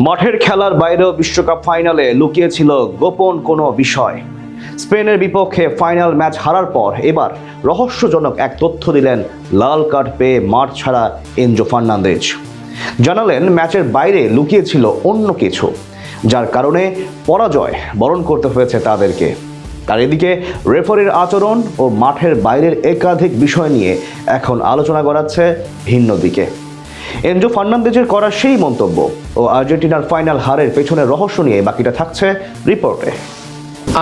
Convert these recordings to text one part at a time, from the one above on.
মাঠের খেলার বাইরেও বিশ্বকাপ ফাইনালে লুকিয়ে ছিল গোপন কোনো বিষয়। স্পেনের বিপক্ষে ফাইনাল ম্যাচ হারার পর এবার রহস্যজনক এক তথ্য দিলেন লাল কার্ড পেয়ে মাঠ ছাড়া এনজো ফার্নান্দেজ। জানালেন ম্যাচের বাইরে লুকিয়ে ছিল অন্য কিছু, যার কারণে পরাজয় বরণ করতে হয়েছে তাদেরকে। আর এদিকে রেফারির আচরণ ও মাঠের বাইরের একাধিক বিষয় নিয়ে এখন আলোচনা গড়াচ্ছে ভিন্ন দিকে। এনজো ফার্নান্দেজের করা সেই মন্তব্য ও আর্জেন্টিনার ফাইনাল হারের পেছনের রহস্য নিয়ে বাকিটা থাকছে রিপোর্টে।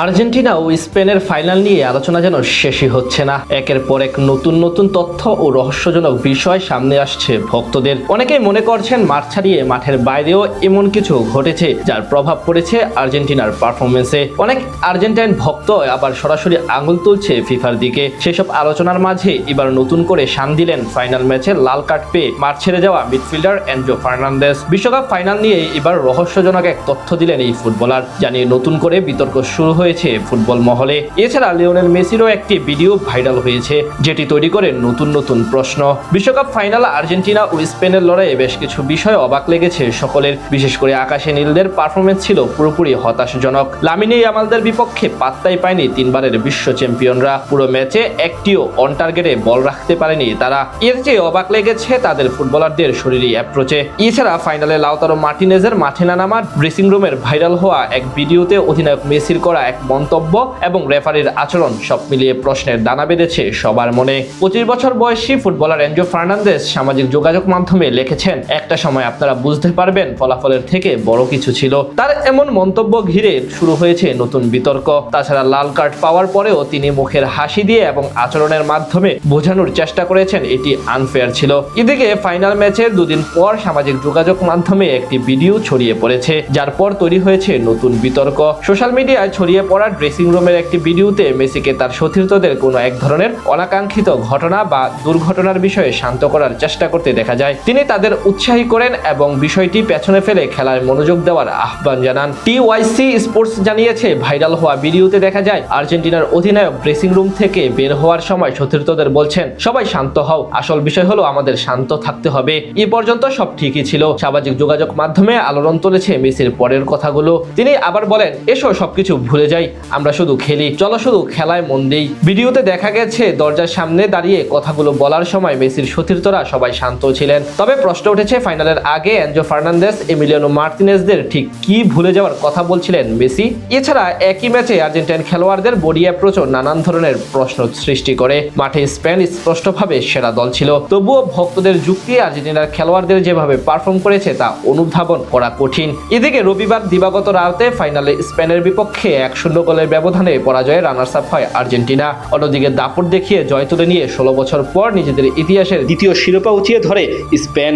আর্জেন্টিনা ও স্পেনের ফাইনাল নিয়ে আলোচনা যেন শেষই হচ্ছে না। একের পর এক নতুন তথ্য ও রহস্যজনক বিষয় সামনে আসছে ভক্তদের। অনেকেই মনে করছেন মাঠ ছাড়িয়ে মাঠের বাইরেও এমন কিছু ঘটেছে যার প্রভাব পড়েছে আর্জেন্টিনার পারফরমেন্সে। অনেক আর্জেন্টাইন ভক্ত আবার সরাসরি আঙুল তুলছে ফিফার দিকে। সেসব আলোচনার মাঝে এবার নতুন করে শান দিলেন ফাইনাল ম্যাচে লাল কার্ড পেয়ে মাঠ ছেড়ে যাওয়া মিডফিল্ডার এনজো ফার্নান্দেজ। বিশ্বকাপ ফাইনাল নিয়ে এবার রহস্যজনক এক তথ্য দিলেন এই ফুটবলার, জানিয়ে নতুন করে বিতর্ক শুরু হয়েছে ফুটবল মহলে। এছাড়া লিওনেল মেসিরও একটি ভিডিও ভাইরাল হয়েছে, যেটি তৈরি করে নতুন প্রশ্ন। বিশ্বকাপ ফাইনাল আর্জেন্টিনা ও স্পেনের লড়াইয়ে বেশ কিছু বিষয় অবাক লেগেছে সকলের। বিশেষ করে আকাশে নীলদের পারফরমেন্স ছিল পুরোপুরি হতাশাজনক। লামিনে ইয়ামালদের বিপক্ষে পাত্তাই পায়নি তিনবারের বিশ্ব চ্যাম্পিয়নরা। পুরো ম্যাচে একটিও অন টার্গেটে বল রাখতে পারেনি তারা। এর চেয়ে অবাক লেগেছে তাদের ফুটবলারদের শরীরী অ্যাপ্রোচে। এছাড়া ফাইনালে লাউতারো মার্টিনেজের মাঠে না নামার ড্রেসিং রুমের ভাইরাল হওয়া এক ভিডিওতে অধিনায়ক মেসির করা এক মন্তব্য এবং রেফারির আচরণ সব মিলিয়ে প্রশ্নের দানা বেঁধেছে সবার মনে। 25 বছর বয়সী ফুটবলার এনজো ফার্নান্দেজ সামাজিক যোগাযোগ মাধ্যমে লিখেছেন, একটা সময় আপনারা বুঝতে পারবেন ফলাফলের থেকে বড় কিছু ছিল। তার এমন মন্তব্য ঘিরে শুরু হয়েছে নতুন বিতর্ক। তাছাড়া লাল কার্ড পাওয়ার পরেও তিনি মুখের হাসি দিয়ে এবং আচরণের মাধ্যমে বোঝানোর চেষ্টা করেছেন এটি আনফেয়ার ছিল। এদিকে ফাইনাল ম্যাচের দুদিন পর সামাজিক যোগাযোগ মাধ্যমে একটি ভিডিও ছড়িয়ে পড়েছে, যার পর তৈরি হয়েছে নতুন বিতর্ক। সোশ্যাল মিডিয়ায় ছড়িয়ে পড়া ড্রেসিং রুমের একটি ভিডিওতে মেসিকে তার সতীর্থদের কোনো এক ধরনের অনাকাঙ্ক্ষিত ঘটনা বা দুর্ঘটনার বিষয়ে শান্ত করার চেষ্টা করতে দেখা যায়। তিনি তাদের উৎসাহী করেন এবং বিষয়টি পেছনে ফেলে খেলায় মনোযোগ দেওয়ার আহ্বান জানান। টিওয়াইসি স্পোর্টস জানিয়েছে, ভাইরাল হওয়া ভিডিওতে দেখা যায় আর্জেন্টিনার অধিনায়ক ড্রেসিং রুম থেকে বের হওয়ার সময় সতীর্থদের বলছেন, সবাই শান্ত হও, আসল বিষয় হলো আমাদের শান্ত থাকতে হবে। এ পর্যন্ত সব ঠিকই ছিল। সামাজিক যোগাযোগ মাধ্যমে আলোড়ন তুলেছে মেসির পরের কথাগুলো। তিনি আবার বলেন, এসো সবকিছু ভুলে যাই, আমরা শুধু খেলি, চলো শুধু খেলায় মন দেই। ভিডিওতে দেখা গেছে দরজার সামনে দাঁড়িয়ে কথাগুলো বলার সময় মেসির সতীর্থরা সবাই শান্ত ছিলেন। তবে প্রশ্ন উঠেছে, ফাইনালের আগে এনজো ফার্নান্দেজ, এমিলিয়ানো মার্টিনেজদের ঠিক কি ভুলে যাওয়ার কথা বলছিলেন মেসি? এছাড়া একই ম্যাচে আর্জেন্টাইন খেলোয়াড়দের বডি অ্যাপ্রোচও নানান ধরনের প্রশ্ন সৃষ্টি করে। মাঠে স্পেন স্পষ্টভাবে সেরা দল ছিল, তবুও ভক্তদের যুক্তি আর্জেন্টিনার খেলোয়াড়দের যেভাবে পারফর্ম করেছে তা অনুধাবন করা কঠিন। এদিকে রবিবার দিবাগত রাতে ফাইনালে স্পেনের বিপক্ষে 1-0 গোলের ব্যবধানে পরাজয়ে রানার্স আপ হয় আর্জেন্টিনা। অন্যদিকে দাপট দেখিয়ে জয় তুলে নিয়ে 16 বছর পর নিজেদের ইতিহাসের দ্বিতীয় শিরোপা উঠিয়ে ধরে স্পেন।